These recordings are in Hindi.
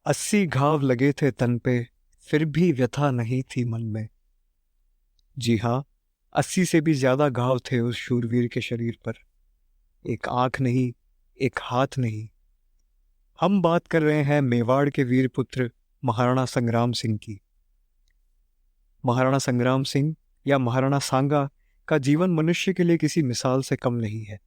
80 घाव लगे थे तन पे, फिर भी व्यथा नहीं थी मन में। जी हाँ, 80 से भी ज्यादा घाव थे उस शूरवीर के शरीर पर। एक आंख नहीं, एक हाथ नहीं। हम बात कर रहे हैं मेवाड़ के वीर पुत्र महाराणा संग्राम सिंह की। महाराणा संग्राम सिंह या महाराणा सांगा का जीवन मनुष्य के लिए किसी मिसाल से कम नहीं है।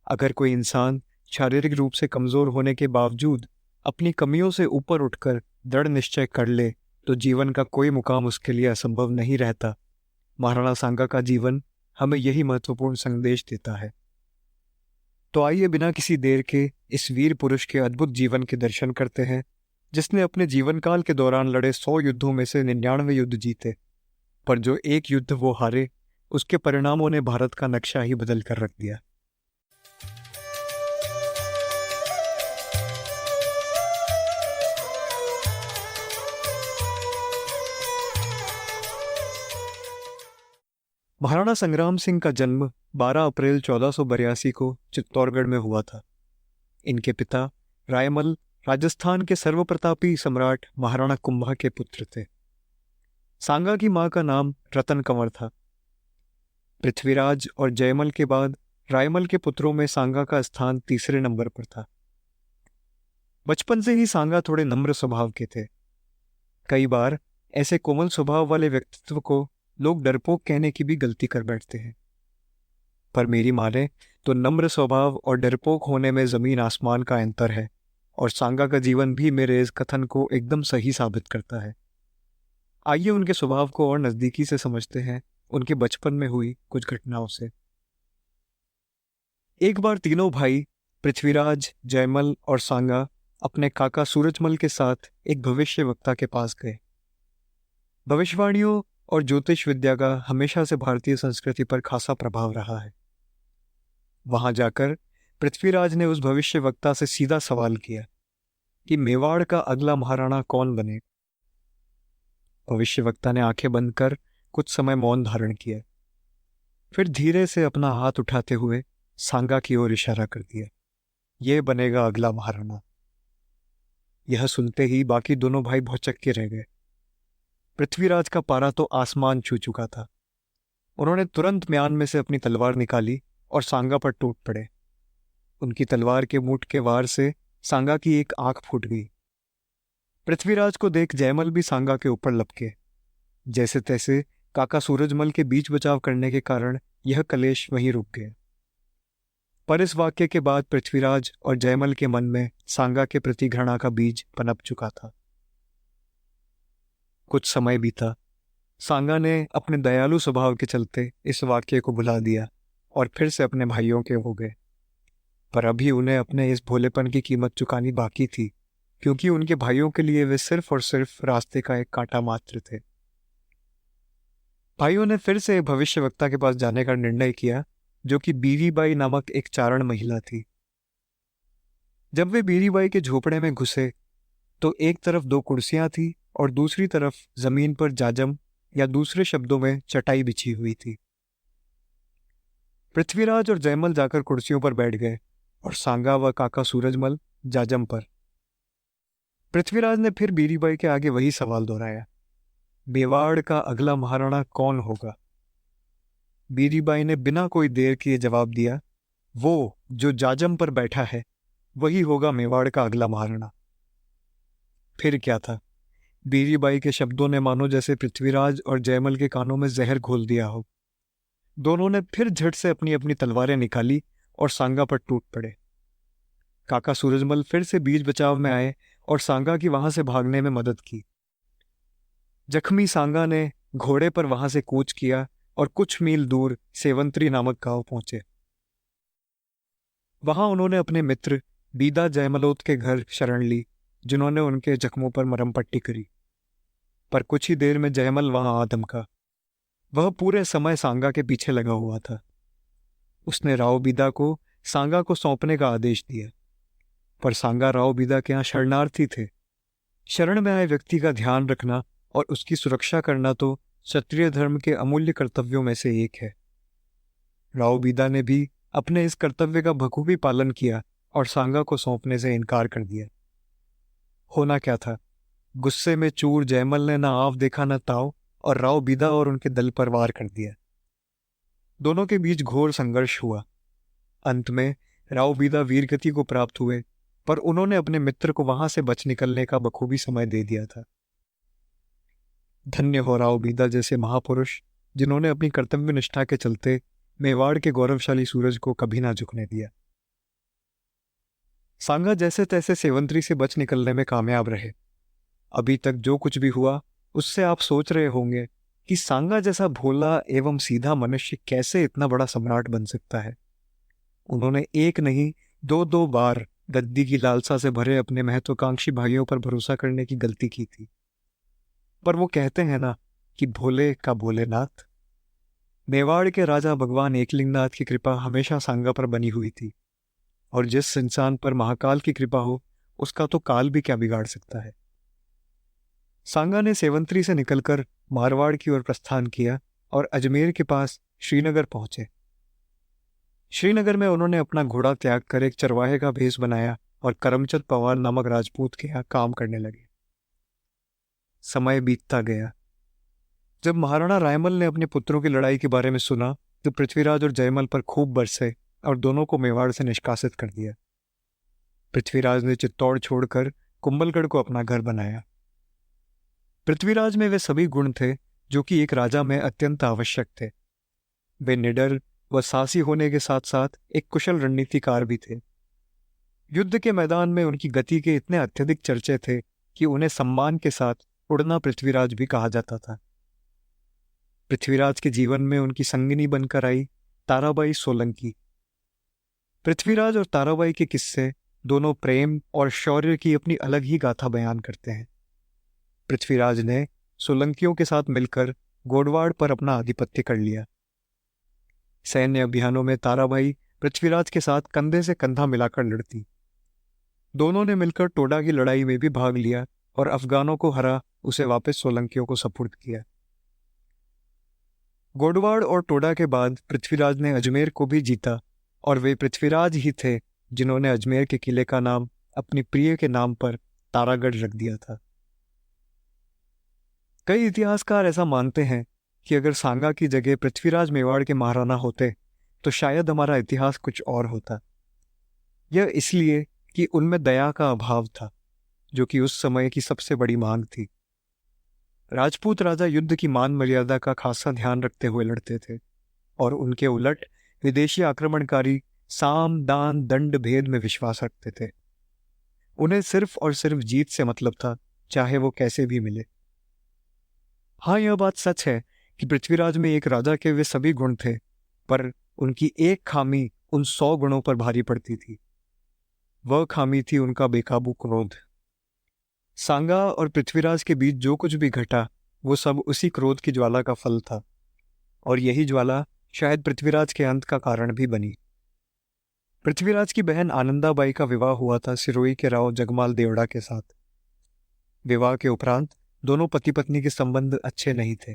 अगर कोई इंसान शारीरिक रूप से कमजोर होने के बावजूद अपनी कमियों से ऊपर उठकर दृढ़ निश्चय कर ले तो जीवन का कोई मुकाम उसके लिए असंभव नहीं रहता। महाराणा सांगा का जीवन हमें यही महत्वपूर्ण संदेश देता है। तो आइए बिना किसी देर के इस वीर पुरुष के अद्भुत जीवन के दर्शन करते हैं, जिसने अपने जीवन काल के दौरान लड़े 100 युद्धों में से 99 युद्ध जीते, पर जो एक युद्ध वो हारे, उसके परिणामों ने भारत का नक्शा ही बदल कर रख दिया। महाराणा संग्राम सिंह का जन्म 12 अप्रैल 1482 को चित्तौड़गढ़ में हुआ था। इनके पिता रायमल राजस्थान के सर्वप्रतापी सम्राट महाराणा कुंभा के पुत्र थे। सांगा की मां का नाम रतन कंवर था। पृथ्वीराज और जयमल के बाद रायमल के पुत्रों में सांगा का स्थान तीसरे नंबर पर था। बचपन से ही सांगा थोड़े नम्र स्वभाव के थे। कई बार ऐसे कोमल स्वभाव वाले व्यक्तित्व को लोग डरपोक कहने की भी गलती कर बैठते हैं, पर मेरी माने तो नम्र स्वभाव और डरपोक होने में जमीन आसमान का अंतर है, और सांगा का जीवन भी मेरे इस कथन को एकदम सही साबित करता है। आइए उनके स्वभाव को और नजदीकी से समझते हैं, उनके बचपन में हुई कुछ घटनाओं से। एक बार तीनों भाई पृथ्वीराज, जयमल और सांगा अपने काका सूरजमल के साथ एक भविष्यवक्ता के पास गए। भविष्यवाणियों और ज्योतिष विद्या का हमेशा से भारतीय संस्कृति पर खासा प्रभाव रहा है। वहां जाकर पृथ्वीराज ने उस भविष्यवक्ता से सीधा सवाल किया कि मेवाड़ का अगला महाराणा कौन बने। भविष्यवक्ता ने आंखें बंद कर कुछ समय मौन धारण किया, फिर धीरे से अपना हाथ उठाते हुए सांगा की ओर इशारा कर दिया, यह बनेगा अगला महाराणा। यह सुनते ही बाकी दोनों भाई भौचक्के रह गए। पृथ्वीराज का पारा तो आसमान छू चुका था। उन्होंने तुरंत म्यान में से अपनी तलवार निकाली और सांगा पर टूट पड़े। उनकी तलवार के मुठ के वार से सांगा की एक आंख फूट गई। पृथ्वीराज को देख जयमल भी सांगा के ऊपर लपके। जैसे तैसे काका सूरजमल के बीच बचाव करने के कारण यह कलेश वहीं रुक गया। पर इस वाक्य के बाद पृथ्वीराज और जयमल के मन में सांगा के प्रति घृणा का बीज पनप चुका था। कुछ समय बीता। सांगा ने अपने दयालु स्वभाव के चलते इस वाक्य को भुला दिया और फिर से अपने भाइयों के हो गए। पर अभी उन्हें अपने इस भोलेपन की कीमत चुकानी बाकी थी, क्योंकि उनके भाइयों के लिए वे सिर्फ और सिर्फ रास्ते का एक कांटा मात्र थे। भाइयों ने फिर से भविष्यवक्ता के पास जाने का निर्णय किया, जो कि बीरीबाई नामक एक चारण महिला थी। जब वे बीरीबाई के झोपड़े में घुसे तो एक तरफ 2 कुर्सियां थी और दूसरी तरफ जमीन पर जाजम या दूसरे शब्दों में चटाई बिछी हुई थी। पृथ्वीराज और जयमल जाकर कुर्सियों पर बैठ गए और सांगा व काका सूरजमल जाजम पर। पृथ्वीराज ने फिर बीरीबाई के आगे वही सवाल दोहराया, मेवाड़ का अगला महाराणा कौन होगा। बीरीबाई ने बिना कोई देर किए जवाब दिया, वो जो जाजम पर बैठा है वही होगा मेवाड़ का अगला महाराणा। फिर क्या था, बीरीबाई के शब्दों ने मानो जैसे पृथ्वीराज और जयमल के कानों में जहर घोल दिया हो। दोनों ने फिर झट से अपनी अपनी तलवारें निकाली और सांगा पर टूट पड़े। काका सूरजमल फिर से बीच बचाव में आए और सांगा की वहां से भागने में मदद की। जख्मी सांगा ने घोड़े पर वहां से कूच किया और कुछ मील दूर सेवंतरी नामक गांव पहुंचे। वहां उन्होंने अपने मित्र बीदा जयमलोत के घर शरण ली, जिन्होंने उनके जख्मों पर मरहम पट्टी करी। पर कुछ ही देर में जयमल वहां आ धमका। वह पूरे समय सांगा के पीछे लगा हुआ था। उसने राव बीदा को सांगा को सौंपने का आदेश दिया, पर सांगा राव बीदा के यहाँ शरणार्थी थे। शरण में आए व्यक्ति का ध्यान रखना और उसकी सुरक्षा करना तो क्षत्रिय धर्म के अमूल्य कर्तव्यों में से एक है। राव बीदा ने भी अपने इस कर्तव्य का बखूबी पालन किया और सांगा को सौंपने से इनकार कर दिया। होना क्या था? गुस्से में चूर जयमल ने ना आव देखा न ताव और राव बीदा और उनके दल पर वार कर दिया। दोनों के बीच घोर संघर्ष हुआ। अंत में राव बीदा वीरगति को प्राप्त हुए, पर उन्होंने अपने मित्र को वहां से बच निकलने का बखूबी समय दे दिया था। धन्य हो राव बीदा जैसे महापुरुष, जिन्होंने अपनी कर्तव्य निष्ठा के चलते मेवाड़ के गौरवशाली सूरज को कभी ना झुकने दिया। सांगा जैसे तैसे सेवंतरी से बच निकलने में कामयाब रहे। अभी तक जो कुछ भी हुआ उससे आप सोच रहे होंगे कि सांगा जैसा भोला एवं सीधा मनुष्य कैसे इतना बड़ा सम्राट बन सकता है। उन्होंने एक नहीं दो दो बार गद्दी की लालसा से भरे अपने महत्वाकांक्षी भाइयों पर भरोसा करने की गलती की थी। पर वो कहते हैं ना कि भोले का भोलेनाथ। मेवाड़ के राजा भगवान एकलिंगनाथ की कृपा हमेशा सांगा पर बनी हुई थी, और जिस इंसान पर महाकाल की कृपा हो उसका तो काल भी क्या बिगाड़ सकता है। सांगा ने सेवंतरी से निकलकर मारवाड़ की ओर प्रस्थान किया और अजमेर के पास श्रीनगर पहुंचे। श्रीनगर में उन्होंने अपना घोड़ा त्याग कर एक चरवाहे का भेष बनाया और करमचंद पवार नामक राजपूत के यहाँ काम करने लगे। समय बीतता गया। जब महाराणा रायमल ने अपने पुत्रों की लड़ाई के बारे में सुना तो पृथ्वीराज और जयमल पर खूब बरसे और दोनों को मेवाड़ से निष्कासित कर दिया। पृथ्वीराज ने चित्तौड़ छोड़कर कुंभलगढ़ को अपना घर बनाया। पृथ्वीराज में वे सभी गुण थे जो कि एक राजा में अत्यंत आवश्यक थे। वे निडर व साहसी होने के साथ साथ एक कुशल रणनीतिकार भी थे। युद्ध के मैदान में उनकी गति के इतने अत्यधिक चर्चे थे कि उन्हें सम्मान के साथ उड़ना पृथ्वीराज भी कहा जाता था। पृथ्वीराज के जीवन में उनकी संगिनी बनकर आई ताराबाई सोलंकी। पृथ्वीराज और ताराबाई के किस्से दोनों प्रेम और शौर्य की अपनी अलग ही गाथा बयान करते हैं। पृथ्वीराज ने सोलंकियों के साथ मिलकर गोडवाड़ पर अपना आधिपत्य कर लिया। सैन्य अभियानों में ताराबाई पृथ्वीराज के साथ कंधे से कंधा मिलाकर लड़ती। दोनों ने मिलकर टोडा की लड़ाई में भी भाग लिया और अफगानों को हरा उसे वापस सोलंकियों को सपुर्द किया। गोडवाड़ और टोडा के बाद पृथ्वीराज ने अजमेर को भी जीता, और वे पृथ्वीराज ही थे जिन्होंने अजमेर के किले का नाम अपनी प्रिय के नाम पर तारागढ़ रख दिया था। कई इतिहासकार ऐसा मानते हैं कि अगर सांगा की जगह पृथ्वीराज मेवाड़ के महाराणा होते तो शायद हमारा इतिहास कुछ और होता। यह इसलिए कि उनमें दया का अभाव था, जो कि उस समय की सबसे बड़ी मांग थी। राजपूत राजा युद्ध की मान मर्यादा का खासा ध्यान रखते हुए लड़ते थे, और उनके उलट विदेशी आक्रमणकारी साम दान दंड भेद में विश्वास रखते थे। उन्हें सिर्फ और सिर्फ जीत से मतलब था, चाहे वो कैसे भी मिले। हाँ, यह बात सच है कि पृथ्वीराज में एक राजा के वे सभी गुण थे, पर उनकी एक खामी उन 100 गुणों पर भारी पड़ती थी। वह खामी थी उनका बेकाबू क्रोध। सांगा और पृथ्वीराज के बीच जो कुछ भी घटा वो सब उसी क्रोध की ज्वाला का फल था, और यही ज्वाला शायद पृथ्वीराज के अंत का कारण भी बनी। पृथ्वीराज की बहन आनंदाबाई का विवाह हुआ था सिरोही के राव जगमाल देवड़ा के साथ। विवाह के उपरांत दोनों पति पत्नी के संबंध अच्छे नहीं थे।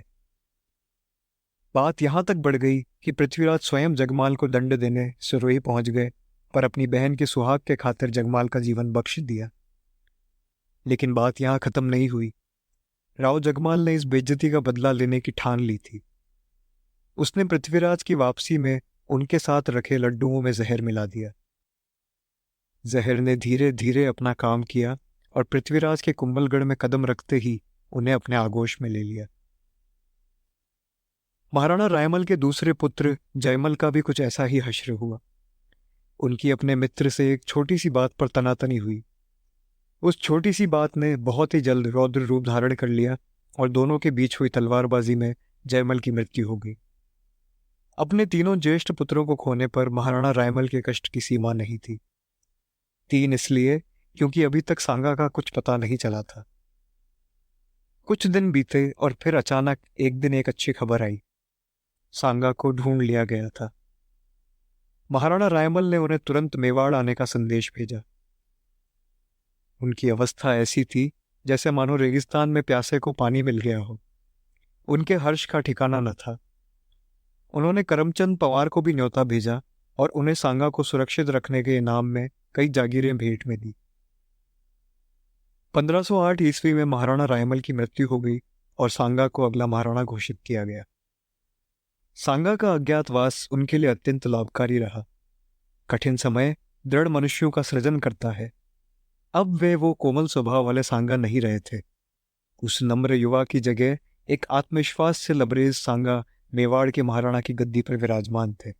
बात यहां तक बढ़ गई कि पृथ्वीराज स्वयं जगमाल को दंड देने सिरोही पहुंच गए, पर अपनी बहन के सुहाग के खातिर जगमाल का जीवन बख्श दिया। लेकिन बात यहां खत्म नहीं हुई। राव जगमाल ने इस बेइज्जती का बदला लेने की ठान ली थी। उसने पृथ्वीराज की वापसी में उनके साथ रखे लड्डुओं में जहर मिला दिया। जहर ने धीरे धीरे अपना काम किया और पृथ्वीराज के कुंभलगढ़ में कदम रखते ही उन्हें अपने आगोश में ले लिया। महाराणा रायमल के दूसरे पुत्र जयमल का भी कुछ ऐसा ही हश्र हुआ। उनकी अपने मित्र से एक छोटी सी बात पर तनातनी हुई। उस छोटी सी बात ने बहुत ही जल्द रौद्र रूप धारण कर लिया और दोनों के बीच हुई तलवारबाजी में जयमल की मृत्यु हो गई। अपने तीनों ज्येष्ठ पुत्रों को खोने पर महाराणा रायमल के कष्ट की सीमा नहीं थी। 3 इसलिए क्योंकि अभी तक सांगा का कुछ पता नहीं चला था। कुछ दिन बीते और फिर अचानक एक दिन एक अच्छी खबर आई। सांगा को ढूंढ लिया गया था। महाराणा रायमल ने उन्हें तुरंत मेवाड़ आने का संदेश भेजा। उनकी अवस्था ऐसी थी जैसे मानो रेगिस्तान में प्यासे को पानी मिल गया हो। उनके हर्ष का ठिकाना न था। उन्होंने करमचंद पवार को भी न्योता भेजा और उन्हें सांगा को सुरक्षित रखने के इनाम में कई जागीरें भेंट में दी। 1508 ईस्वी में महाराणा रायमल की मृत्यु हो गई और सांगा को अगला महाराणा घोषित किया गया। सांगा का अज्ञातवास उनके लिए अत्यंत लाभकारी रहा। कठिन समय दृढ़ मनुष्यों का सृजन करता है। अब वे वो कोमल स्वभाव वाले सांगा नहीं रहे थे। उस नम्र युवा की जगह एक आत्मविश्वास से लबरेज सांगा मेवाड़ के महाराणा की गद्दी पर विराजमान थे।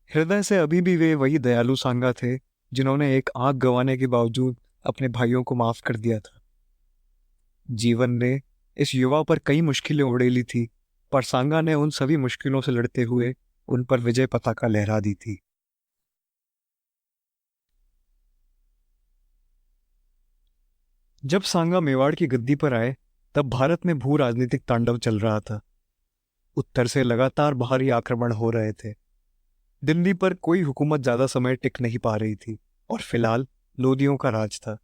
हृदय से अभी भी वे वही दयालु सांगा थे जिन्होंने एक आंख गंवाने के बावजूद अपने भाइयों को माफ कर दिया था। जीवन ने इस युवा पर कई मुश्किलें उड़ेली थी, पर सांगा ने उन सभी मुश्किलों से लड़ते हुए उन पर विजय पताका लहरा दी थी। जब सांगा मेवाड़ की गद्दी पर आए तब भारत में भू राजनीतिक तांडव चल रहा था। उत्तर से लगातार बाहरी आक्रमण हो रहे थे। दिल्ली पर कोई हुकूमत ज्यादा समय टिक नहीं पा रही थी और फिलहाल लोदियों का राज था।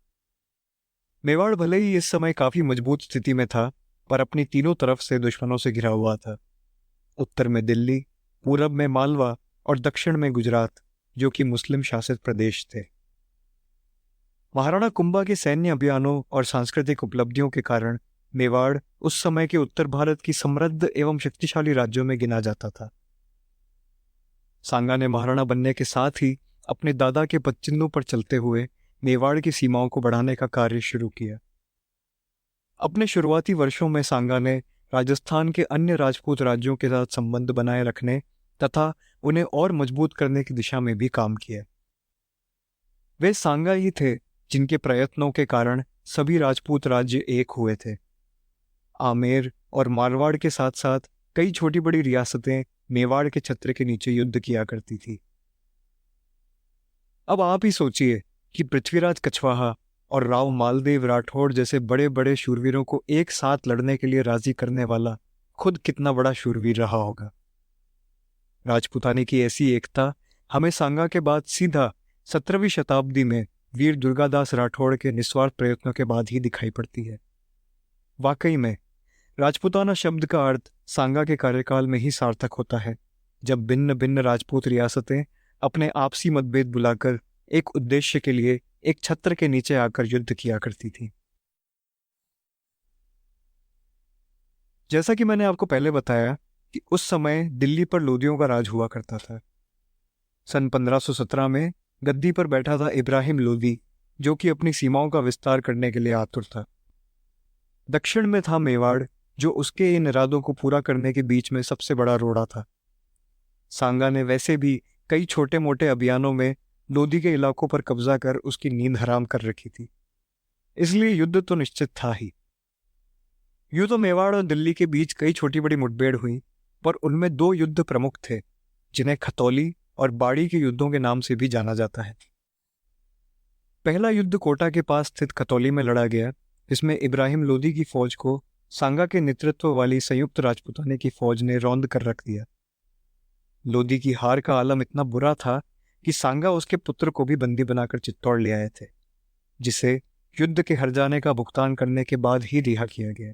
मेवाड़ भले ही इस समय काफी मजबूत स्थिति में था, पर अपनी तीनों तरफ से दुश्मनों से घिरा हुआ था। उत्तर में दिल्ली, पूरब में मालवा और दक्षिण में गुजरात, जो कि मुस्लिम शासित प्रदेश थे। महाराणा कुंभा के सैन्य अभियानों और सांस्कृतिक उपलब्धियों के कारण मेवाड़ उस समय के उत्तर भारत की समृद्ध एवं शक्तिशाली राज्यों में गिना जाता था। सांगा ने महाराणा बनने के साथ ही अपने दादा के पदचिन्हों पर चलते हुए मेवाड़ की सीमाओं को बढ़ाने का कार्य शुरू किया। अपने शुरुआती वर्षों में सांगा ने राजस्थान के अन्य राजपूत राज्यों के साथ संबंध बनाए रखने तथा उन्हें और मजबूत करने की दिशा में भी काम किया। वे सांगा ही थे जिनके प्रयत्नों के कारण सभी राजपूत राज्य एक हुए थे। आमेर और मारवाड़ के साथ साथ कई छोटी बड़ी रियासतें मेवाड़ के छत्र के नीचे युद्ध किया करती थी। अब आप ही सोचिए कि पृथ्वीराज कछवाहा और राव मालदेव राठौड़ जैसे बड़े बड़े शूरवीरों को एक साथ लड़ने के लिए राजी करने वाला खुद कितना बड़ा शूरवीर रहा होगा। राजपूतानी की ऐसी एकता हमें सांगा के बाद सीधा 17वीं शताब्दी में वीर दुर्गादास राठौड़ के निस्वार्थ प्रयत्नों के बाद ही दिखाई पड़ती है। वाकई में राजपूताना शब्द का अर्थ सांगा के कार्यकाल में ही सार्थक होता है, जब भिन्न भिन्न राजपूत रियासतें अपने आपसी मतभेद बुलाकर एक उद्देश्य के लिए एक छत्र के नीचे आकर युद्ध किया करती थी। जैसा कि मैंने आपको पहले बताया कि उस समय दिल्ली पर लोदियों का राज हुआ करता था। सन 1517 में गद्दी पर बैठा था इब्राहिम लोदी, जो कि अपनी सीमाओं का विस्तार करने के लिए आतुर था। दक्षिण में था मेवाड़, जो उसके इन इरादों को पूरा करने के बीच में सबसे बड़ा रोड़ा था। सांगा ने वैसे भी कई छोटे मोटे अभियानों में लोदी के इलाकों पर कब्जा कर उसकी नींद हराम कर रखी थी, इसलिए युद्ध तो निश्चित था ही। यूं तो मेवाड़ और दिल्ली के बीच कई छोटी बड़ी मुठभेड़ हुई, पर उनमें दो युद्ध प्रमुख थे जिन्हें खतौली और बाड़ी के युद्धों के नाम से भी जाना जाता है। पहला युद्ध कोटा के पास स्थित खतौली में लड़ा गया, जिसमें इब्राहिम लोदी की फौज को सांगा के नेतृत्व वाली संयुक्त राजपूताने की फौज ने रौंद कर रख दिया। लोदी की हार का आलम इतना बुरा था कि सांगा उसके पुत्र को भी बंदी बनाकर चित्तौड़ ले आए थे, जिसे युद्ध के हार जाने का भुगतान करने के बाद ही रिहा किया गया।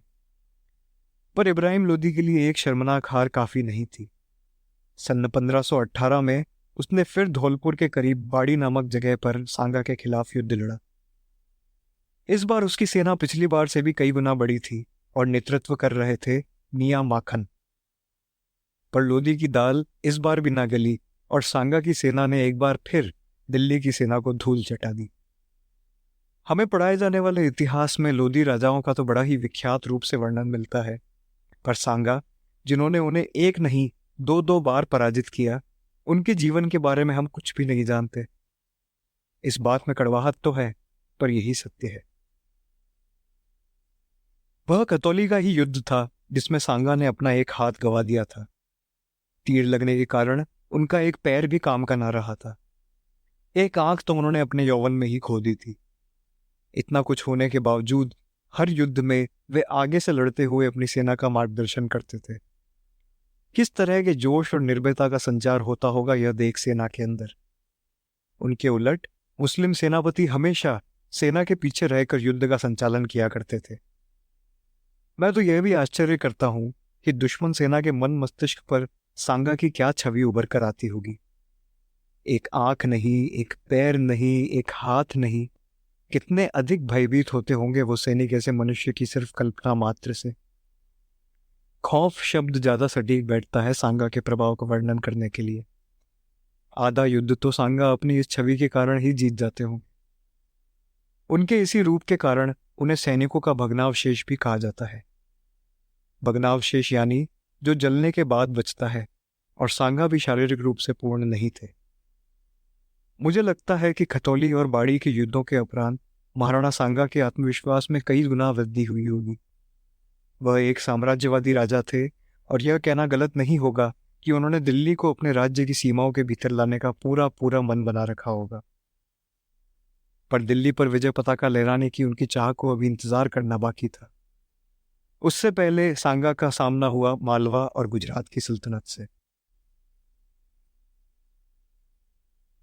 पर इब्राहिम लोदी के लिए एक शर्मनाक हार काफी नहीं थी। सन 1518 में उसने फिर धौलपुर के करीब बाड़ी नामक जगह पर सांगा के खिलाफ युद्ध लड़ा। इस बार उसकी सेना पिछली बार से भी कई गुना बड़ी थी और नेतृत्व कर रहे थे मियां माखन। पर लोदी की दाल इस बार भी ना गली और सांगा की सेना ने एक बार फिर दिल्ली की सेना को धूल चटा दी। हमें पढ़ाए जाने वाले इतिहास में लोदी राजाओं का तो बड़ा ही विख्यात रूप से वर्णन मिलता है, पर सांगा, जिन्होंने उन्हें एक नहीं दो दो बार पराजित किया, उनके जीवन के बारे में हम कुछ भी नहीं जानते। इस बात में कड़वाहट तो है, पर यही सत्य है। वह खतौली का ही युद्ध था जिसमें सांगा ने अपना एक हाथ गंवा दिया था। तीर लगने के कारण उनका एक पैर भी काम का ना रहा था। एक आंख तो उन्होंने अपने यौवन में ही खो दी थी। इतना कुछ होने के बावजूद हर युद्ध में वे आगे से लड़ते हुए अपनी सेना का मार्गदर्शन करते थे। किस तरह के जोश और निर्भयता का संचार होता होगा यह देख सेना के अंदर। उनके उलट मुस्लिम सेनापति हमेशा सेना के पीछे रहकर युद्ध का संचालन किया करते थे। मैं तो यह भी आश्चर्य करता हूं कि दुश्मन सेना के मन मस्तिष्क पर सांगा की क्या छवि उभर कर आती होगी। एक आंख नहीं, एक पैर नहीं, एक हाथ नहीं, कितने अधिक भयभीत होते होंगे वो सैनिक ऐसे मनुष्य की सिर्फ कल्पना मात्र से। खौफ शब्द ज्यादा सटीक बैठता है सांगा के प्रभाव का वर्णन करने के लिए। आधा युद्ध तो सांगा अपनी इस छवि के कारण ही जीत जाते हों। उनके इसी रूप के कारण उन्हें सैनिकों का भग्नावशेष भी कहा जाता है। भग्नावशेष यानी जो जलने के बाद बचता है, और सांगा भी शारीरिक रूप से पूर्ण नहीं थे। मुझे लगता है कि खतौली और बाड़ी के युद्धों के उपरांत महाराणा सांगा के आत्मविश्वास में कई गुना वृद्धि हुई होगी। वह एक साम्राज्यवादी राजा थे, और यह कहना गलत नहीं होगा कि उन्होंने दिल्ली को अपने राज्य की सीमाओं के भीतर लाने का पूरा पूरा मन बना रखा होगा। पर दिल्ली पर विजय पताका लहराने की उनकी चाह को अभी इंतजार करना बाकी था। उससे पहले सांगा का सामना हुआ मालवा और गुजरात की सल्तनत से।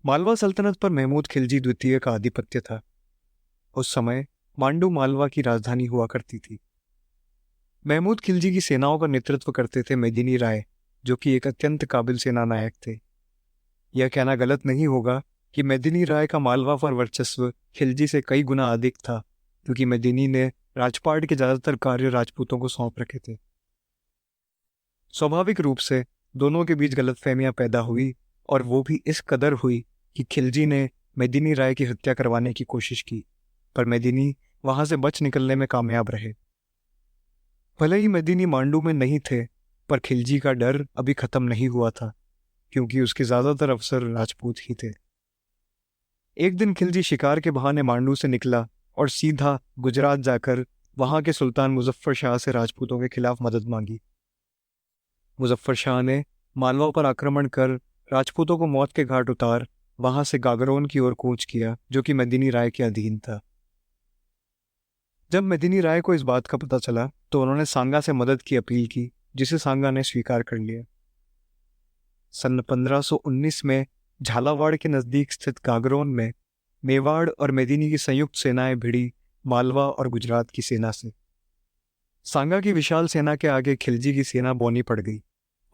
मालवा सल्तनत पर महमूद खिलजी द्वितीय का आधिपत्य था। उस समय मांडू मालवा की राजधानी हुआ करती थी। महमूद खिलजी की सेनाओं का नेतृत्व करते थे मेदिनी राय, जो कि एक अत्यंत काबिल सेना नायक थे। यह कहना गलत नहीं होगा कि मेदिनी राय का मालवा पर वर्चस्व खिलजी से कई गुना अधिक था, क्योंकि मेदिनी ने राजपाट के ज्यादातर कार्य राजपूतों को सौंप रखे थे। स्वाभाविक रूप से दोनों के बीच गलतफहमियां पैदा हुई, और वो भी इस कदर हुई कि खिलजी ने मेदिनी राय की हत्या करवाने की कोशिश की, पर मेदिनी वहां से बच निकलने में कामयाब रहे। भले ही मेदिनी मांडू में नहीं थे, पर खिलजी का डर अभी खत्म नहीं हुआ था, क्योंकि उसके ज्यादातर अफसर राजपूत ही थे। एक दिन खिलजी शिकार के बहाने मांडू से निकला और सीधा गुजरात जाकर वहां के सुल्तान मुजफ्फर शाह से राजपूतों के खिलाफ मदद मांगी। मुजफ्फर शाह ने मालवा पर आक्रमण कर राजपूतों को मौत के घाट उतार वहां से गागरोन की ओर कूच किया, जो कि मेदिनी राय के अधीन था। जब मेदिनी राय को इस बात का पता चला तो उन्होंने सांगा से मदद की अपील की, जिसे सांगा ने स्वीकार कर लिया। सन 1519 में झालावाड़ के नजदीक स्थित गागरोन में मेवाड़ और मेदिनी की संयुक्त सेनाएं भिड़ी मालवा और गुजरात की सेना से। सांगा की विशाल सेना के आगे खिलजी की सेना बौनी पड़ गई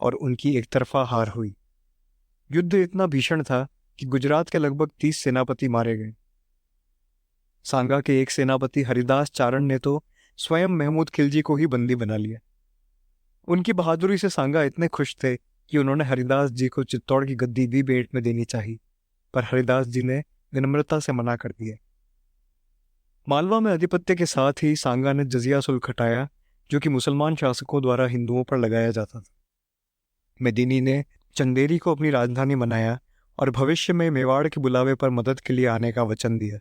और उनकी एक तरफा हार हुई। युद्ध इतना भीषण था कि गुजरात के लगभग 30 सेनापति मारे गए। सांगा के एक सेनापति हरिदास चारण ने तो स्वयं महमूद खिलजी को ही बंदी बना लिया। उनकी बहादुरी से सांगा इतने खुश थे कि उन्होंने हरिदास जी को चित्तौड़ की गद्दी भी भेंट में देनी चाहिए, पर हरिदास जी ने विनम्रता से मना कर दिया। मालवा में आधिपत्य के साथ ही सांगा ने जजिया शुल्क हटाया, जो कि मुसलमान शासकों द्वारा हिंदुओं पर लगाया जाता था। मेदिनी ने चंदेरी को अपनी राजधानी बनाया और भविष्य में मेवाड़ के बुलावे पर मदद के लिए आने का वचन दिया।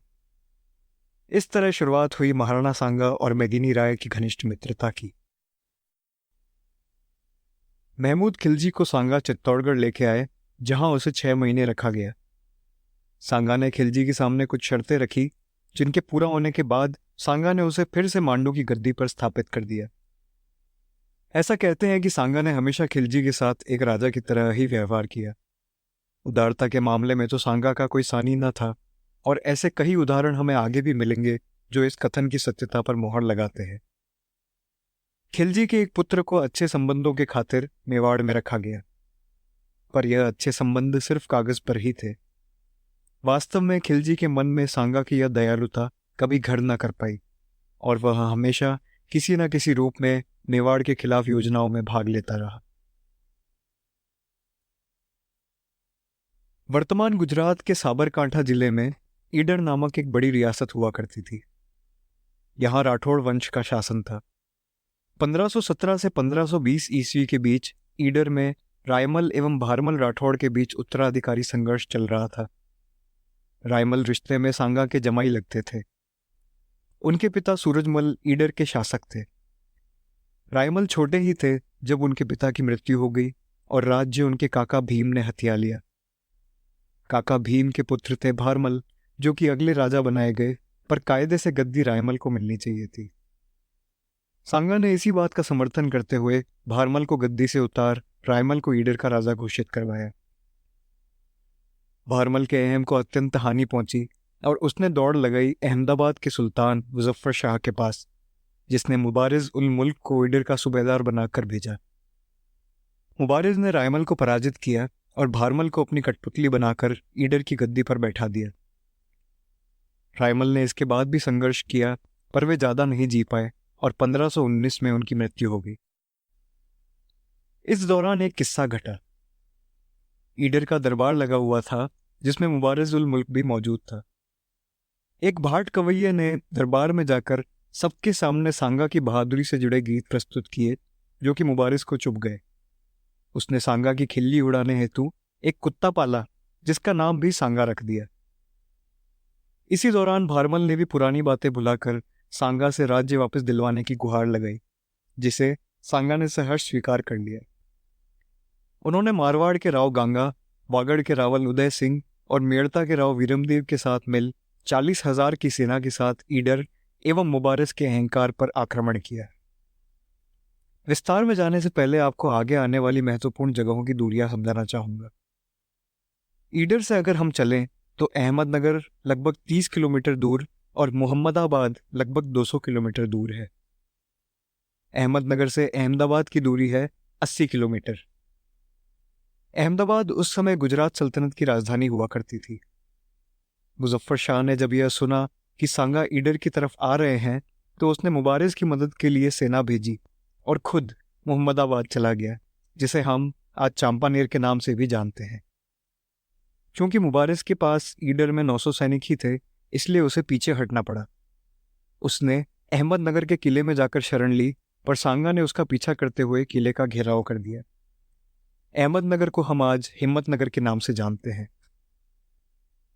इस तरह शुरुआत हुई महाराणा सांगा और मेदिनी राय की घनिष्ठ मित्रता की। महमूद खिलजी को सांगा चित्तौड़गढ़ लेके आए, जहां उसे 6 महीने रखा गया। सांगा ने खिलजी के सामने कुछ शर्तें रखी, जिनके पूरा होने के बाद सांगा ने उसे फिर से मांडू की गद्दी पर स्थापित कर दिया। ऐसा कहते हैं कि सांगा ने हमेशा खिलजी के साथ एक राजा की तरह ही व्यवहार किया। उदारता के मामले में तो सांगा का कोई सानी न था, और ऐसे कई उदाहरण हमें आगे भी मिलेंगे जो इस कथन की सत्यता पर मोहर लगाते हैं। खिलजी के एक पुत्र को अच्छे संबंधों के खातिर मेवाड़ में रखा गया, पर यह अच्छे संबंध सिर्फ कागज पर ही थे। वास्तव में खिलजी के मन में सांगा की यह दयालुता कभी घर न कर पाई, और वह हमेशा किसी न किसी रूप में मेवाड़ के खिलाफ योजनाओं में भाग लेता रहा। वर्तमान गुजरात के साबरकांठा जिले में ईडर नामक एक बड़ी रियासत हुआ करती थी। यहां राठौड़ वंश का शासन था। 1517 से 1520 ईस्वी के बीच ईडर में रायमल एवं भारमल राठौड़ के बीच उत्तराधिकारी संघर्ष चल रहा था। रायमल रिश्ते में सांगा के जमाई लगते थे। उनके पिता सूरजमल ईडर के शासक थे। रायमल छोटे ही थे जब उनके पिता की मृत्यु हो गई और राज्य उनके काका भीम ने हथिया लिया। काका भीम के पुत्र थे भारमल, जो कि अगले राजा बनाए गए, पर कायदे से गद्दी रायमल को मिलनी चाहिए थी। सांगा ने इसी बात का समर्थन करते हुए भारमल को गद्दी से उतार रायमल को ईडर का राजा घोषित करवाया। भारमल के अहम को अत्यंत हानि पहुंची और उसने दौड़ लगाई अहमदाबाद के सुल्तान मुजफ्फर शाह के पास, जिसने मुबारिज उल मुल्क को ईडर का सूबेदार बनाकर भेजा। मुबारिज ने रायमल को पराजित किया और भारमल को अपनी कठपुतली बनाकर ईडर की गद्दी पर बैठा दिया। रायमल ने इसके बाद भी संघर्ष किया, पर वे ज़्यादा नहीं जी पाए और 1519 में उनकी मृत्यु हो गई। इस दौरान एक किस्सा घटा। ईडर का दरबार लगा हुआ था, जिसमें मुबारिज़-उल मुल्क भी मौजूद था। एक भाट कवैये ने दरबार में जाकर सबके सामने सांगा की बहादुरी से जुड़े गीत प्रस्तुत किए, जो कि मुबारिज़ को चुभ गए। उसने सांगा की खिल्ली उड़ाने हेतु एक कुत्ता पाला, जिसका नाम भी सांगा रख दिया। इसी दौरान भारमल ने भी पुरानी बातें भुलाकर सांगा से राज्य वापस दिलवाने की गुहार लगाई, जिसे सांगा ने सहर्ष स्वीकार कर लिया। उन्होंने मारवाड़ के राव गांगा, वागड़ के रावल उदय सिंह और मेड़ता के राव वीरमदेव के साथ मिल 40,000 की सेना के साथ ईडर एवं मुबारिज़ के अहंकार पर आक्रमण किया। विस्तार में जाने से पहले आपको आगे आने वाली महत्वपूर्ण जगहों की दूरियां समझाना चाहूंगा। ईडर से अगर हम चलें तो अहमदनगर लगभग 30 किलोमीटर दूर और मोहम्मदाबाद लगभग 200 किलोमीटर दूर है। अहमदनगर से अहमदाबाद की दूरी है 80 किलोमीटर। अहमदाबाद उस समय गुजरात सल्तनत की राजधानी हुआ करती थी। मुजफ्फर शाह ने जब यह सुना कि सांगा ईडर की तरफ आ रहे हैं, तो उसने मुबारिज़ की मदद के लिए सेना भेजी और खुद मोहम्मदाबाद चला गया, जिसे हम आज चांपानेर के नाम से भी जानते हैं। क्योंकि मुबारिज़ के पास ईडर में 900 सैनिक ही थे, इसलिए उसे पीछे हटना पड़ा। उसने अहमदनगर के किले में जाकर शरण ली, पर सांगा ने उसका पीछा करते हुए किले का घेराव कर दिया। अहमदनगर को हम आज हिम्मतनगर के नाम से जानते हैं।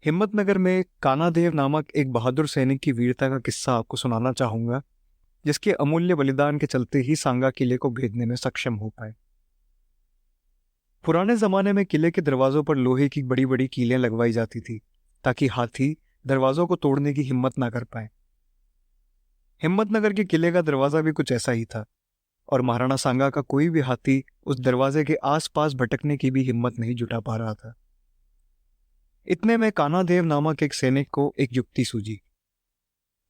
हिम्मतनगर में कानादेव नामक एक बहादुर सैनिक की वीरता का किस्सा आपको सुनाना चाहूंगा, जिसके अमूल्य बलिदान के चलते ही सांगा किले को भेदने में सक्षम हो पाए। पुराने जमाने में किले के दरवाजों पर लोहे की बड़ी बड़ी कीलें लगवाई जाती थी, ताकि हाथी दरवाजों को तोड़ने की हिम्मत ना कर पाए। हिम्मतनगर के किले का दरवाजा भी कुछ ऐसा ही था, और महाराणा सांगा का कोई भी हाथी उस दरवाजे के आसपास भटकने की भी हिम्मत नहीं जुटा पा रहा था। इतने में कानादेव नामक एक सैनिक को एक युक्ति सूझी।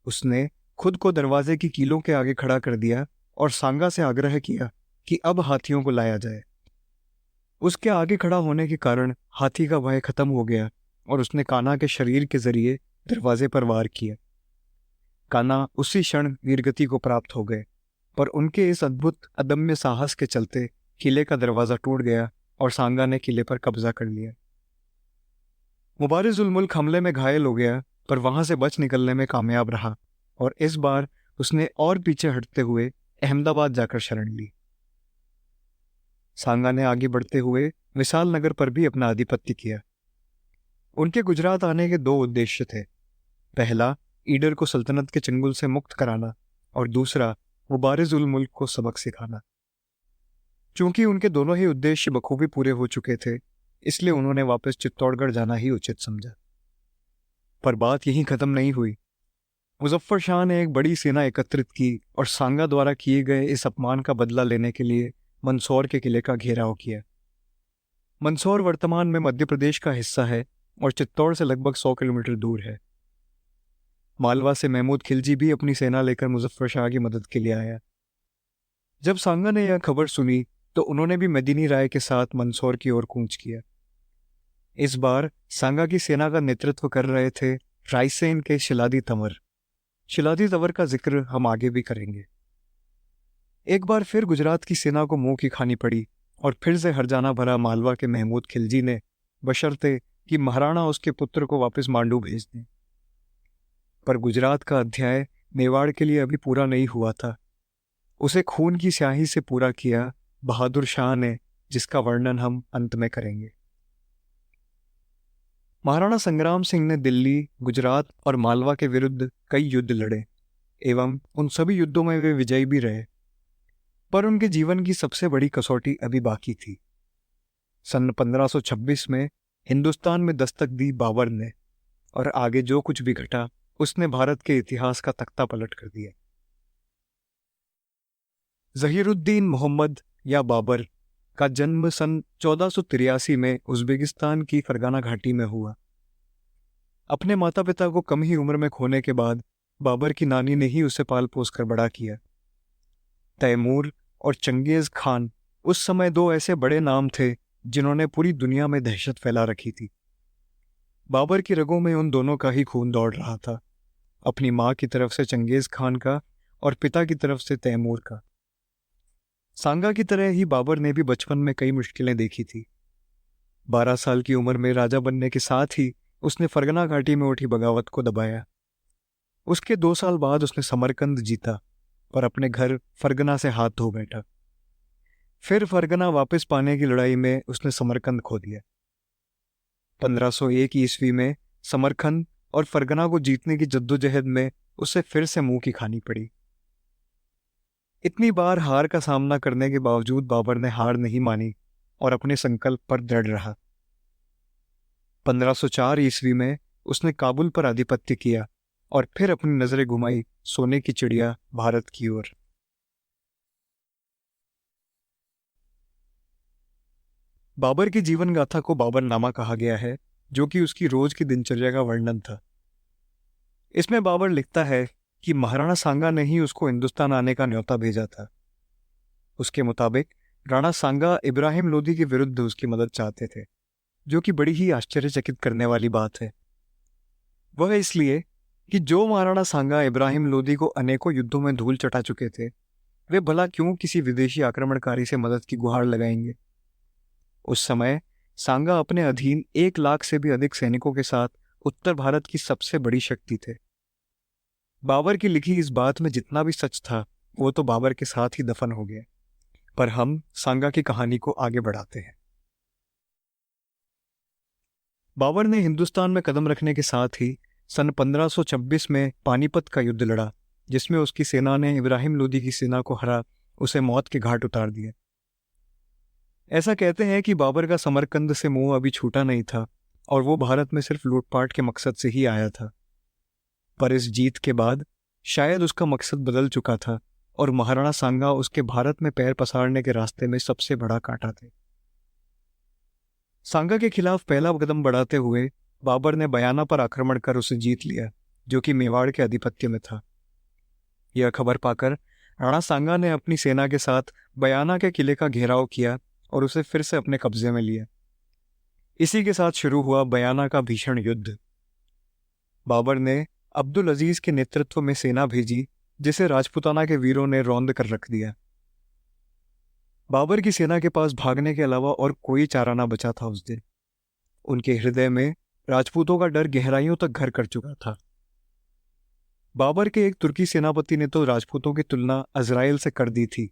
उसने खुद को दरवाजे की कीलों के आगे खड़ा कर दिया और सांगा से आग्रह किया कि अब हाथियों को लाया जाए। उसके आगे खड़ा होने के कारण हाथी का भय खत्म हो गया और उसने कान्हा के शरीर के जरिए दरवाजे पर वार किया। कान्हा उसी क्षण वीरगति को प्राप्त हो गए, पर उनके इस अद्भुत अदम्य साहस के चलते किले का दरवाजा टूट गया और सांगा ने किले पर कब्जा कर लिया। मुबारिज़-उल मुल्क हमले में घायल हो गया, पर वहां से बच निकलने में कामयाब रहा और इस बार उसने और पीछे हटते हुए अहमदाबाद जाकर शरण ली। सांगा ने आगे बढ़ते हुए विशाल नगर पर भी अपना आधिपत्य किया। उनके गुजरात आने के 2 उद्देश्य थे। पहला, ईडर को सल्तनत के चंगुल से मुक्त कराना, और दूसरा, मुबारिज़-उल मुल्क को सबक सिखाना। चूंकि उनके दोनों ही उद्देश्य बखूबी पूरे हो चुके थे, इसलिए उन्होंने वापस चित्तौड़गढ़ जाना ही उचित समझा। पर बात यहीं खत्म नहीं हुई। मुजफ्फर शाह ने एक बड़ी सेना एकत्रित की और सांगा द्वारा किए गए इस अपमान का बदला लेने के लिए मंदसौर के किले का घेराव किया। मंदसौर वर्तमान में मध्य प्रदेश का हिस्सा है और चित्तौड़ से लगभग 100 किलोमीटर दूर है। मालवा से महमूद खिलजी भी अपनी सेना लेकर मुजफ्फर शाह की मदद के लिए आया। जब सांगा ने यह खबर सुनी, तो उन्होंने भी मदीनी राय के साथ मंदसौर की ओर कूच किया। इस बार सांगा की सेना का नेतृत्व कर रहे थे रायसेन के शिलादी तंवर। शिलादी तंवर का जिक्र हम आगे भी करेंगे। एक बार फिर गुजरात की सेना को मुंह की खानी पड़ी और फिर से हरजाना भरा मालवा के महमूद खिलजी ने, बशर्ते कि महाराणा उसके पुत्र को वापस मांडू भेज दें। पर गुजरात का अध्याय मेवाड़ के लिए अभी पूरा नहीं हुआ था। उसे खून की स्याही से पूरा किया बहादुर शाह ने, जिसका वर्णन हम अंत में करेंगे। महाराणा संग्राम सिंह ने दिल्ली, गुजरात और मालवा के विरुद्ध कई युद्ध लड़े एवं उन सभी युद्धों में वे विजयी भी रहे, पर उनके जीवन की सबसे बड़ी कसौटी अभी बाकी थी। सन 1526 में हिंदुस्तान में दस्तक दी बाबर ने, और आगे जो कुछ भी घटा उसने भारत के इतिहास का तख्ता पलट कर दिया। ज़हीरुद्दीन मोहम्मद या बाबर का जन्म सन 1483 में उज़्बेकिस्तान की फरगाना घाटी में हुआ। अपने माता पिता को कम ही उम्र में खोने के बाद बाबर की नानी ने ही उसे पाल पोस कर बड़ा किया। तैमूर और चंगेज़ खान उस समय 2 ऐसे बड़े नाम थे जिन्होंने पूरी दुनिया में दहशत फैला रखी थी। बाबर की रगों में उन दोनों का ही खून दौड़ रहा था अपनी माँ की तरफ से चंगेज खान का और पिता की तरफ से तैमूर का। सांगा की तरह ही बाबर ने भी बचपन में कई मुश्किलें देखी थी। 12 साल की उम्र में राजा बनने के साथ ही उसने फरगना घाटी में उठी बगावत को दबाया। उसके 2 साल बाद उसने समरकंद जीता, पर अपने घर फरगना से हाथ धो बैठा। फिर फरगना वापस पाने की लड़ाई में उसने समरकंद खो दिया। 1501 ईस्वी में समरकंद और फरगना को जीतने की जद्दोजहद में उसे फिर से मुंह की खानी पड़ी। इतनी बार हार का सामना करने के बावजूद बाबर ने हार नहीं मानी और अपने संकल्प पर दृढ़ रहा। 1504 ईस्वी में उसने काबुल पर आधिपत्य किया और फिर अपनी नजरें घुमाई सोने की चिड़िया भारत की ओर। बाबर की जीवन गाथा को बाबरनामा कहा गया है, जो कि उसकी रोज की दिनचर्या का वर्णन था। इसमें बाबर लिखता है कि महाराणा सांगा ने ही उसको हिंदुस्तान आने का न्योता भेजा था। उसके मुताबिक राणा सांगा इब्राहिम लोदी के विरुद्ध उसकी मदद चाहते थे, जो कि बड़ी ही आश्चर्यचकित करने वाली बात है। वह इसलिए कि जो महाराणा सांगा इब्राहिम लोदी को अनेकों युद्धों में धूल चटा चुके थे, वे भला क्यों किसी विदेशी आक्रमणकारी से मदद की गुहार लगाएंगे। उस समय सांगा अपने अधीन 1 लाख से भी अधिक सैनिकों के साथ उत्तर भारत की सबसे बड़ी शक्ति थे। बाबर की लिखी इस बात में जितना भी सच था, वो तो बाबर के साथ ही दफन हो गया। पर हम सांगा की कहानी को आगे बढ़ाते हैं। बाबर ने हिंदुस्तान में कदम रखने के साथ ही सन 1526 में पानीपत का युद्ध लड़ा, जिसमें उसकी सेना ने इब्राहिम लोदी की सेना को हरा उसे मौत के घाट उतार दिया। ऐसा कहते हैं कि बाबर का समरकंद से मुंह अभी छूटा नहीं था और वो भारत में सिर्फ लूटपाट के मकसद से ही आया था। पर इस जीत के बाद शायद उसका मकसद बदल चुका था और महाराणा सांगा उसके भारत में पैर पसारने के रास्ते में सबसे बड़ा कांटा थे। सांगा के खिलाफ पहला कदम बढ़ाते हुए बाबर ने बयाना पर आक्रमण कर उसे जीत लिया, जो कि मेवाड़ के आधिपत्य में था। यह खबर पाकर राणा सांगा ने अपनी सेना के साथ बयाना के किले का घेराव किया और उसे फिर से अपने कब्जे में लिया। इसी के साथ शुरू हुआ बयाना का भीषण युद्ध। बाबर ने अब्दुल अजीज के नेतृत्व में सेना भेजी, जिसे राजपूताना के वीरों ने रौंद कर रख दिया। बाबर की सेना के पास भागने के अलावा और कोई चारा ना बचा था उस दिन। उनके हृदय में राजपूतों का डर गहराइयों तक घर कर चुका था। बाबर के एक तुर्की सेनापति ने तो राजपूतों की तुलना अजराइल से कर दी थी,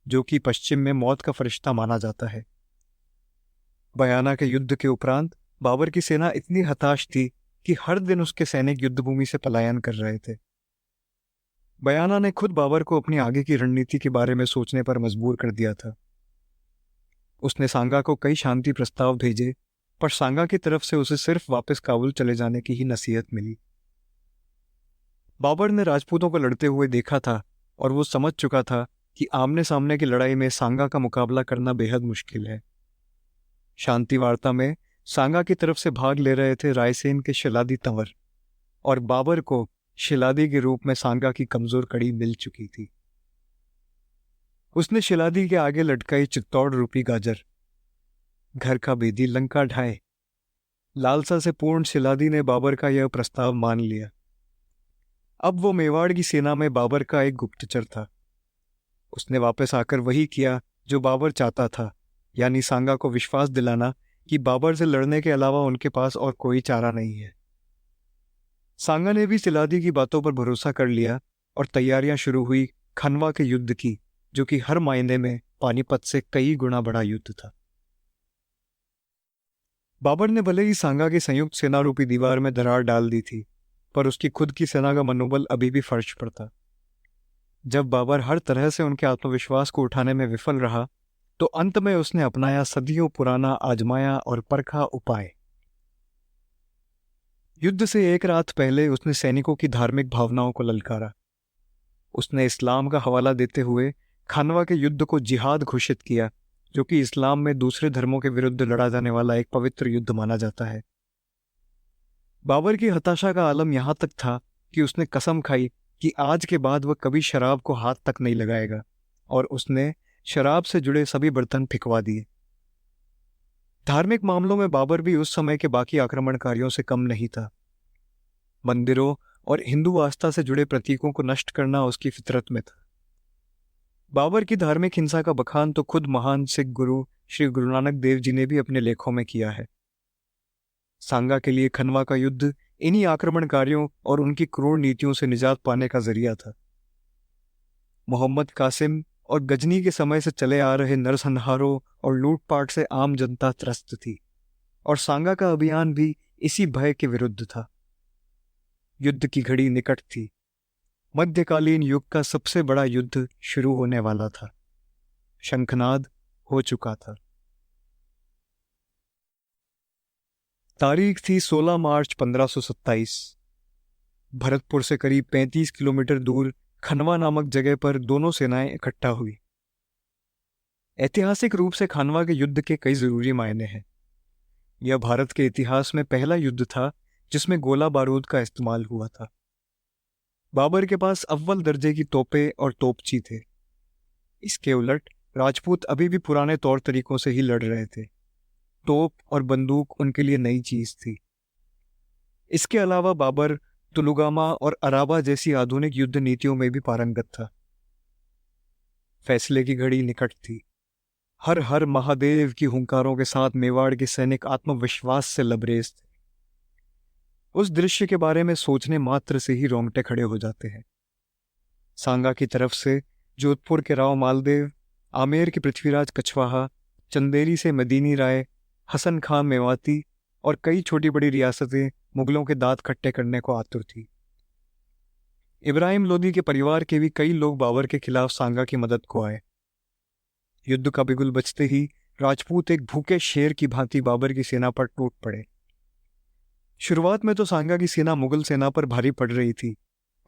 जो कि पश्चिम में मौत का फरिश्ता माना जाता है। बयाना के युद्ध के उपरांत बाबर की सेना इतनी हताश थी कि हर दिन उसके सैनिक युद्धभूमि से पलायन कर रहे थे। बयाना ने खुद बाबर को अपनी आगे की रणनीति के बारे में सोचने पर मजबूर कर दिया था। उसने सांगा को कई शांति प्रस्ताव भेजे, पर सांगा की तरफ से उसे सिर्फ वापस काबुल चले जाने की ही नसीहत मिली। बाबर ने राजपूतों को लड़ते हुए देखा था और वो समझ चुका था कि आमने सामने की लड़ाई में सांगा का मुकाबला करना बेहद मुश्किल है। शांति वार्ता में सांगा की तरफ से भाग ले रहे थे रायसेन के शिलादी तंवर, और बाबर को शिलादी के रूप में सांगा की कमजोर कड़ी मिल चुकी थी। उसने शिलादी के आगे लटकाई चित्तौड़ रूपी गाजर, घर का बेदी लंका ढाए। लालसा से पूर्ण शिलादी ने बाबर का यह प्रस्ताव मान लिया। अब वो मेवाड़ की सेना में बाबर का एक गुप्तचर था। उसने वापस आकर वही किया जो बाबर चाहता था, यानी सांगा को विश्वास दिलाना कि बाबर से लड़ने के अलावा उनके पास और कोई चारा नहीं है। सांगा ने भी शिलादी की बातों पर भरोसा कर लिया और तैयारियां शुरू हुई खनवा के युद्ध की, जो कि हर मायने में पानीपत से कई गुना बड़ा युद्ध था। बाबर ने भले ही सांगा की संयुक्त सेना रूपी दीवार में दरार डाल दी थी, पर उसकी खुद की सेना का मनोबल अभी भी फर्श पर था। जब बाबर हर तरह से उनके आत्मविश्वास को उठाने में विफल रहा, तो अंत में उसने अपनाया सदियों पुराना आजमाया और परखा उपाय। युद्ध से एक रात पहले उसने सैनिकों की धार्मिक भावनाओं को ललकारा। उसने इस्लाम का हवाला देते हुए खानवा के युद्ध को जिहाद घोषित किया, जो कि इस्लाम में दूसरे धर्मों के विरुद्ध लड़ा जाने वाला एक पवित्र युद्ध माना जाता है। बाबर की हताशा का आलम यहां तक था कि उसने कसम खाई कि आज के बाद वह कभी शराब को हाथ तक नहीं लगाएगा, और उसने शराब से जुड़े सभी बर्तन फिकवा दिए। धार्मिक मामलों में बाबर भी उस समय के बाकी आक्रमणकारियों से कम नहीं था। मंदिरों और हिंदू आस्था से जुड़े प्रतीकों को नष्ट करना उसकी फितरत में था। बाबर की धार्मिक हिंसा का बखान तो खुद महान सिख गुरु श्री गुरु नानक देव जी ने भी अपने लेखों में किया है। सांगा के लिए खनवा का युद्ध इन्हीं आक्रमणकारियों और उनकी क्रूर नीतियों से निजात पाने का जरिया था। मोहम्मद कासिम और गजनी के समय से चले आ रहे नरसंहारों और लूटपाट से आम जनता त्रस्त थी, और सांगा का अभियान भी इसी भय के विरुद्ध था। युद्ध की घड़ी निकट थी। मध्यकालीन युग का सबसे बड़ा युद्ध शुरू होने वाला था। शंखनाद हो चुका था। तारीख थी 16 मार्च 1527। भरतपुर से करीब 35 किलोमीटर दूर खनवा नामक जगह पर दोनों सेनाएं इकट्ठा हुई। ऐतिहासिक रूप से खनवा के युद्ध के कई जरूरी मायने हैं। यह भारत के इतिहास में पहला युद्ध था जिसमें गोला बारूद का इस्तेमाल हुआ था। बाबर के पास अव्वल दर्जे की तोपें और तोपची थे। इसके उलट राजपूत अभी भी पुराने तौर तरीकों से ही लड़ रहे थे। तोप और बंदूक उनके लिए नई चीज थी। इसके अलावा बाबर तुलुगामा और अराबा जैसी आधुनिक युद्ध नीतियों में भी पारंगत था। फैसले की घड़ी निकट थी। हर हर महादेव की हुंकारों के साथ मेवाड़ के सैनिक आत्मविश्वास से लबरेज थे। उस दृश्य के बारे में सोचने मात्र से ही रोंगटे खड़े हो जाते हैं। सांगा की तरफ से जोधपुर के राव मालदेव, आमेर के पृथ्वीराज कछवाहा, चंदेरी से मदीनी राय, हसन खां मेवाती और कई छोटी बड़ी रियासतें मुगलों के दांत खट्टे करने को आतुर थी। इब्राहिम लोदी के परिवार के भी कई लोग बाबर के खिलाफ सांगा की मदद को आए। युद्ध का बिगुल बजते ही राजपूत एक भूखे शेर की भांति बाबर की सेना पर टूट पड़े। शुरुआत में तो सांगा की सेना मुगल सेना पर भारी पड़ रही थी,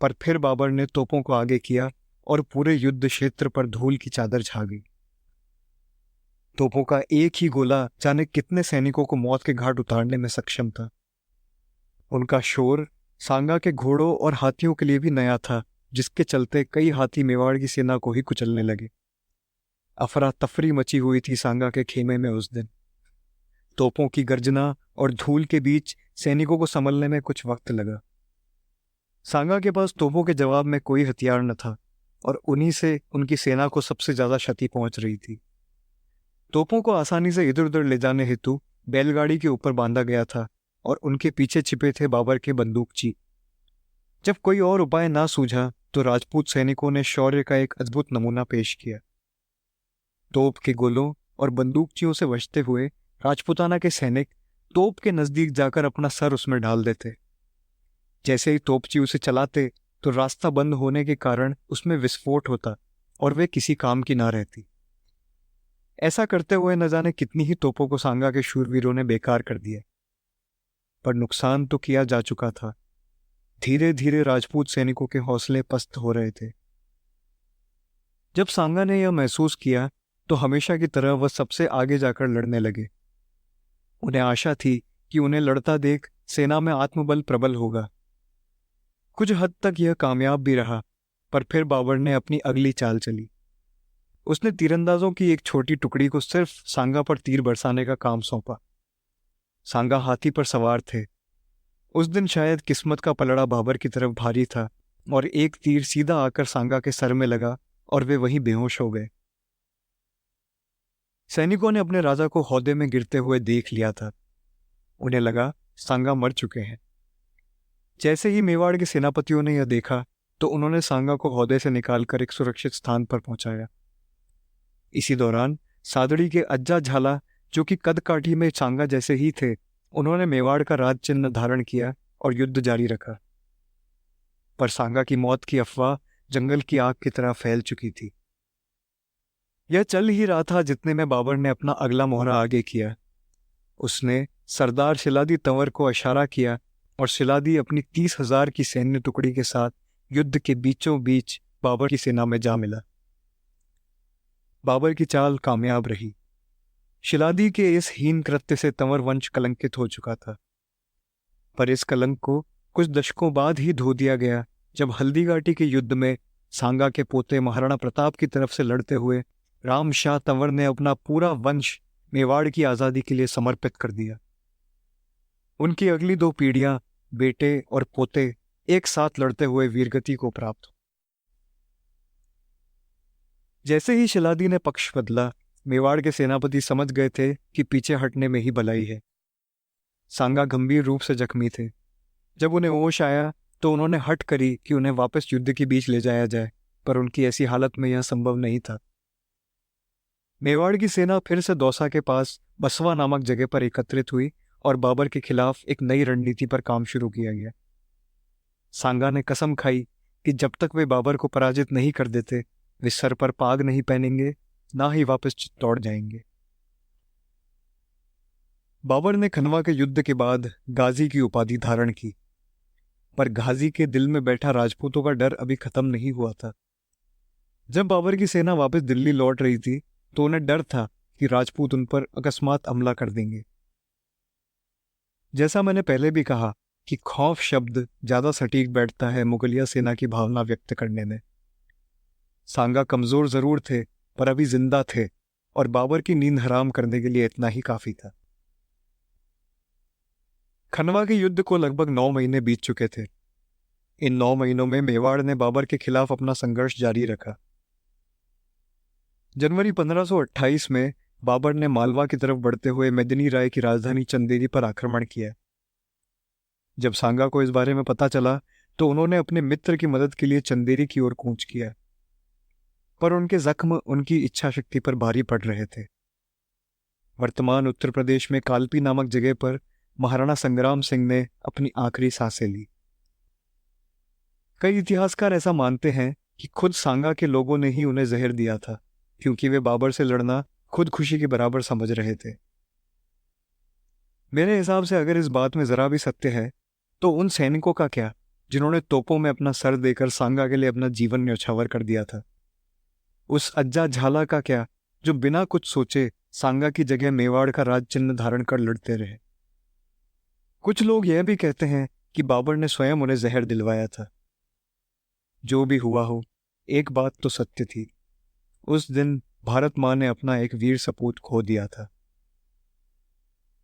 पर फिर बाबर ने तोपों को आगे किया और पूरे युद्ध क्षेत्र पर धूल की चादर छा गई। तोपों का एक ही गोला जाने कितने सैनिकों को मौत के घाट उतारने में सक्षम था। उनका शोर सांगा के घोड़ों और हाथियों के लिए भी नया था, जिसके चलते कई हाथी मेवाड़ की सेना को ही कुचलने लगे। अफरा तफरी मची हुई थी सांगा के खेमे में उस दिन। तोपों की गर्जना और धूल के बीच सैनिकों को संभलने में कुछ वक्त लगा। सांगा के पास तोपों के जवाब में कोई हथियार न था, और उन्हीं से उनकी सेना को सबसे ज्यादा क्षति पहुंच रही थी। तोपों को आसानी से इधर उधर ले जाने हेतु बैलगाड़ी के ऊपर बांधा गया था, और उनके पीछे छिपे थे बाबर के बंदूकची। जब कोई और उपाय ना सूझा तो राजपूत सैनिकों ने शौर्य का एक अद्भुत नमूना पेश किया। तोप के गोलों और बंदूकचियों से बचते हुए राजपूताना के सैनिक तोप के नजदीक जाकर अपना सर उसमें डाल देते। जैसे ही तोपची उसे चलाते तो रास्ता बंद होने के कारण उसमें विस्फोट होता और वे किसी काम की ना रहती। ऐसा करते हुए न जाने कितनी ही तोपों को सांगा के शूरवीरों ने बेकार कर दिया, पर नुकसान तो किया जा चुका था। धीरे धीरे राजपूत सैनिकों के हौसले पस्त हो रहे थे। जब सांगा ने यह महसूस किया तो हमेशा की तरह वह सबसे आगे जाकर लड़ने लगे। उन्हें आशा थी कि उन्हें लड़ता देख सेना में आत्मबल प्रबल होगा। कुछ हद तक यह कामयाब भी रहा, पर फिर बाबर ने अपनी अगली चाल चली। उसने तीरंदाजों की एक छोटी टुकड़ी को सिर्फ सांगा पर तीर बरसाने का काम सौंपा। सांगा हाथी पर सवार थे। उस दिन शायद किस्मत का पलड़ा बाबर की तरफ भारी था, और एक तीर सीधा आकर सांगा के सर में लगा और वे वहीं बेहोश हो गए। सैनिकों ने अपने राजा को हौदे में गिरते हुए देख लिया था। उन्हें लगा सांगा मर चुके हैं। जैसे ही मेवाड़ के सेनापतियों ने यह देखा तो उन्होंने सांगा को हौदे से निकालकर एक सुरक्षित स्थान पर पहुंचाया। इसी दौरान सादड़ी के अज्जा झाला, जो कि कद काठी में सांगा जैसे ही थे, उन्होंने मेवाड़ का राज चिन्ह धारण किया और युद्ध जारी रखा। पर सांगा की मौत की अफवाह जंगल की आग की तरह फैल चुकी थी। यह चल ही रहा था जितने में बाबर ने अपना अगला मोहरा आगे किया। उसने सरदार शिलादी तंवर को इशारा किया और शिलादी अपनी 30,000 की सैन्य टुकड़ी के साथ युद्ध के बीचों बीच बाबर की सेना में जा मिला। बाबर की चाल कामयाब रही। शिलादी के इस हीन कृत्य से तंवर वंश कलंकित हो चुका था, पर इस कलंक को कुछ दशकों बाद ही धो दिया गया जब हल्दीघाटी के युद्ध में सांगा के पोते महाराणा प्रताप की तरफ से लड़ते हुए राम शाह तंवर ने अपना पूरा वंश मेवाड़ की आज़ादी के लिए समर्पित कर दिया। उनकी अगली 2 पीढ़ियां, बेटे और पोते, एक साथ लड़ते हुए वीरगति को प्राप्त हो। जैसे ही शिलादी ने पक्ष बदला, मेवाड़ के सेनापति समझ गए थे कि पीछे हटने में ही भलाई है। सांगा गंभीर रूप से जख्मी थे। जब उन्हें होश आया तो उन्होंने हठ करी कि उन्हें वापस युद्ध के बीच ले जाया जाए, पर उनकी ऐसी हालत में यह संभव नहीं था। मेवाड़ की सेना फिर से दौसा के पास बसवा नामक जगह पर एकत्रित हुई और बाबर के खिलाफ एक नई रणनीति पर काम शुरू किया गया। सांगा ने कसम खाई कि जब तक वे बाबर को पराजित नहीं कर देते, वे सर पर पाग नहीं पहनेंगे, ना ही वापस चित्तौड़ जाएंगे। बाबर ने खनवा के युद्ध के बाद गाजी की उपाधि धारण की, पर गाजी के दिल में बैठा राजपूतों का डर अभी खत्म नहीं हुआ था। जब बाबर की सेना वापस दिल्ली लौट रही थी तो उन्हें डर था कि राजपूत उन पर अकस्मात हमला कर देंगे। जैसा मैंने पहले भी कहा कि खौफ शब्द ज्यादा सटीक बैठता है मुगलिया सेना की भावना व्यक्त करने में। सांगा कमजोर जरूर थे, पर अभी जिंदा थे और बाबर की नींद हराम करने के लिए इतना ही काफी था। खनवा के युद्ध को लगभग 9 महीने बीत चुके थे। इन 9 महीनों में मेवाड़ ने बाबर के खिलाफ अपना संघर्ष जारी रखा। जनवरी 1528 में बाबर ने मालवा की तरफ बढ़ते हुए मेदिनी राय की राजधानी चंदेरी पर आक्रमण किया। जब सांगा को इस बारे में पता चला तो उन्होंने अपने मित्र की मदद के लिए चंदेरी की ओर कूच किया, पर उनके जख्म उनकी इच्छा शक्ति पर भारी पड़ रहे थे। वर्तमान उत्तर प्रदेश में कालपी नामक जगह पर महाराणा संग्राम सिंह ने अपनी आखिरी सांसें ली। कई इतिहासकार ऐसा मानते हैं कि खुद सांगा के लोगों ने ही उन्हें जहर दिया था, क्योंकि वे बाबर से लड़ना खुद खुशी के बराबर समझ रहे थे। मेरे हिसाब से अगर इस बात में जरा भी सत्य है तो उन सैनिकों का क्या जिन्होंने तोपों में अपना सर देकर सांगा के लिए अपना जीवन न्यौछावर कर दिया था। उस अज्जा झाला का क्या जो बिना कुछ सोचे सांगा की जगह मेवाड़ का राज चिन्ह धारण कर लड़ते रहे। कुछ लोग यह भी कहते हैं कि बाबर ने स्वयं उन्हें जहर दिलवाया था। जो भी हुआ हो, एक बात तो सत्य थी, उस दिन भारत मां ने अपना एक वीर सपूत खो दिया था।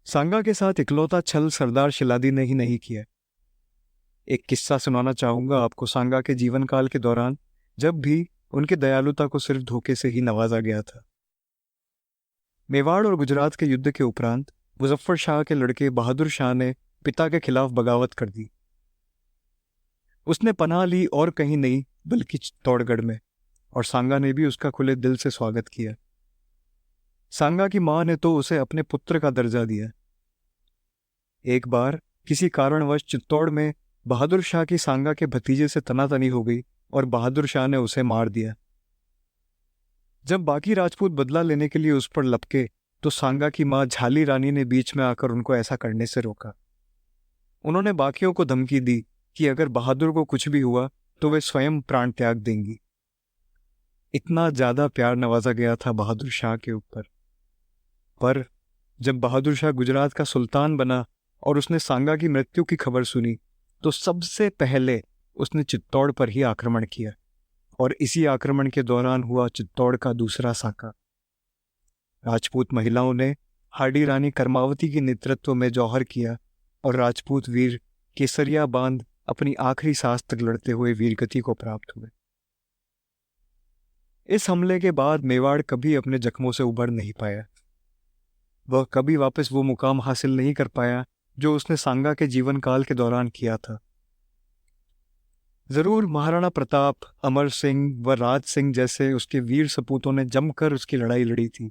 सांगा के साथ इकलौता छल सरदार शिलादी ने ही नहीं किया। एक किस्सा सुनाना चाहूंगा आपको सांगा के जीवन काल के दौरान, जब भी उनके दयालुता को सिर्फ धोखे से ही नवाजा गया था। मेवाड़ और गुजरात के युद्ध के उपरांत मुजफ्फर शाह के लड़के बहादुर शाह ने पिता के खिलाफ बगावत कर दी। उसने पनाह ली और कहीं नहीं बल्कि चित्तौड़गढ़ में, और सांगा ने भी उसका खुले दिल से स्वागत किया। सांगा की मां ने तो उसे अपने पुत्र का दर्जा दिया। एक बार किसी कारणवश चित्तौड़ में बहादुर शाह की सांगा के भतीजे से तनातनी हो गई और बहादुर शाह ने उसे मार दिया। जब बाकी राजपूत बदला लेने के लिए उस पर लपके तो सांगा की मां झाली रानी ने बीच में आकर उनको ऐसा करने से रोका। उन्होंने बाकियों को धमकी दी कि अगर बहादुर को कुछ भी हुआ तो वे स्वयं प्राण त्याग देंगी। इतना ज्यादा प्यार नवाजा गया था बहादुर शाह के ऊपर। पर जब बहादुर शाह गुजरात का सुल्तान बना और उसने सांगा की मृत्यु की खबर सुनी तो सबसे पहले उसने चित्तौड़ पर ही आक्रमण किया, और इसी आक्रमण के दौरान हुआ चित्तौड़ का दूसरा साका। राजपूत महिलाओं ने हाडी रानी कर्मावती के नेतृत्व में जौहर किया और राजपूत वीर केसरिया बांध अपनी आखिरी सांस तक लड़ते हुए वीरगति को प्राप्त हुए। इस हमले के बाद मेवाड़ कभी अपने जख्मों से उबर नहीं पाया। वह कभी वापस वो मुकाम हासिल नहीं कर पाया जो उसने सांगा के जीवन काल के दौरान किया था। जरूर महाराणा प्रताप, अमर सिंह व राज सिंह जैसे उसके वीर सपूतों ने जमकर उसकी लड़ाई लड़ी थी,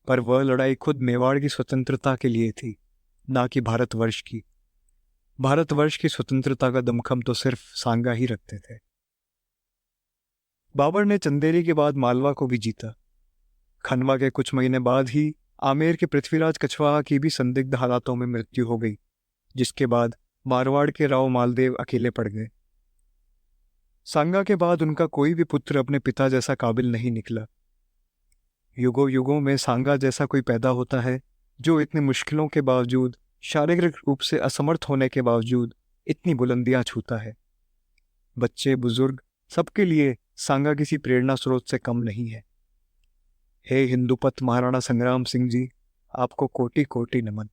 पर वह लड़ाई खुद मेवाड़ की स्वतंत्रता के लिए थी, ना कि भारतवर्ष की। भारतवर्ष की स्वतंत्रता का दमखम तो सिर्फ सांगा ही रखते थे। बाबर ने चंदेरी के बाद मालवा को भी जीता। खनवा के कुछ महीने बाद ही आमेर के पृथ्वीराज कछवाहा की भी संदिग्ध हालातों में मृत्यु हो गई, जिसके बाद मारवाड़ के राव मालदेव अकेले पड़ गए। सांगा के बाद उनका कोई भी पुत्र अपने पिता जैसा काबिल नहीं निकला। युगों युगों में सांगा जैसा कोई पैदा होता है जो इतनी मुश्किलों के बावजूद, शारीरिक रूप से असमर्थ होने के बावजूद इतनी बुलंदियां छूता है। बच्चे बुजुर्ग सबके लिए सांगा किसी प्रेरणा स्रोत से कम नहीं है। हे हिंदुपत महाराणा संग्राम सिंह जी, आपको कोटि कोटि नमन।